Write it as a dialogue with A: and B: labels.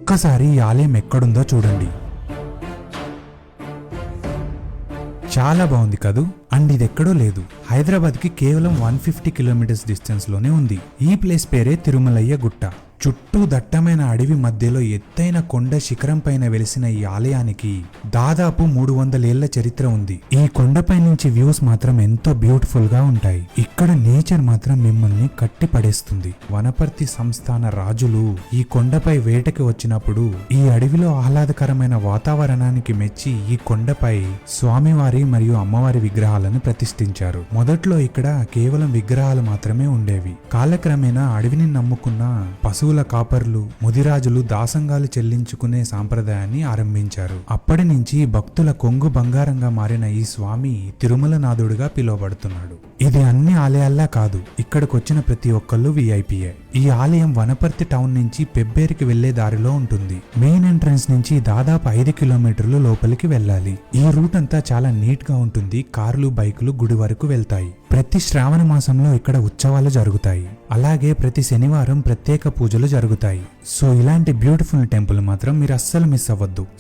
A: ఒక్కసారి ఈ ఆలయం ఎక్కడుందో చూడండి. చాలా బాగుంది కదూ. అండ్ ఇది ఎక్కడో లేదు, హైదరాబాద్ కి కేవలం 150 కిలోమీటర్స్ డిస్టెన్స్ లోనే ఉంది. ఈ ప్లేస్ పేరే తిరుమలయ్య గుట్ట. చుట్టూ దట్టమైన అడవి మధ్యలో ఎత్తైన కొండ శిఖరం పైన వెలిసిన ఈ ఆలయానికి దాదాపు 300 ఏళ్ల చరిత్ర ఉంది. ఈ కొండపై నుంచి వ్యూస్ మాత్రం ఎంతో బ్యూటిఫుల్ గా ఉంటాయి. ఇక్కడ నేచర్ మాత్రం మిమ్మల్ని కట్టి పడేస్తుంది. వనపర్తి సంస్థాన రాజులు ఈ కొండపై వేటకి వచ్చినప్పుడు ఈ అడవిలో ఆహ్లాదకరమైన వాతావరణానికి మెచ్చి ఈ కొండపై స్వామివారి మరియు అమ్మవారి విగ్రహాలను ప్రతిష్ఠించారు. మొదట్లో ఇక్కడ కేవలం విగ్రహాలు మాత్రమే ఉండేవి. కాలక్రమేణా అడవిని నమ్ముకున్న పశువుల కాపర్లు, ముదిరాజులు దాసంగాలు చెల్లించుకునే సాంప్రదాయాన్ని ఆరంభించారు. అప్పటి నుంచి భక్తుల కొంగు బంగారంగా మారిన ఈ స్వామి తిరుమలనాథుడుగా పిలువబడుతున్నాడు. ఇది అన్ని ఆలయాల్లా కాదు, ఇక్కడికి వచ్చిన ప్రతి ఒక్కళ్ళు విఐపియే. ఈ ఆలయం వనపర్తి టౌన్ నుంచి పెబ్బేరికి వెళ్లే దారిలో ఉంటుంది. మెయిన్ ఎంట్రన్స్ నుంచి దాదాపు 5 కిలోమీటర్లు లోపలికి వెళ్ళాలి. ఈ రూట్ అంతా చాలా నీట్ గా ఉంటుంది. కార్లు, బైకులు గుడి వరకు వెళ్తాయి. ప్రతి శ్రావణ మాసంలో ఇక్కడ ఉత్సవాలు జరుగుతాయి. అలాగే ప్రతి శనివారం ప్రత్యేక పూజలు జరుగుతాయి. సో ఇలాంటి బ్యూటిఫుల్ టెంపుల్ మాత్రం మీరు అస్సలు మిస్ అవ్వద్దు.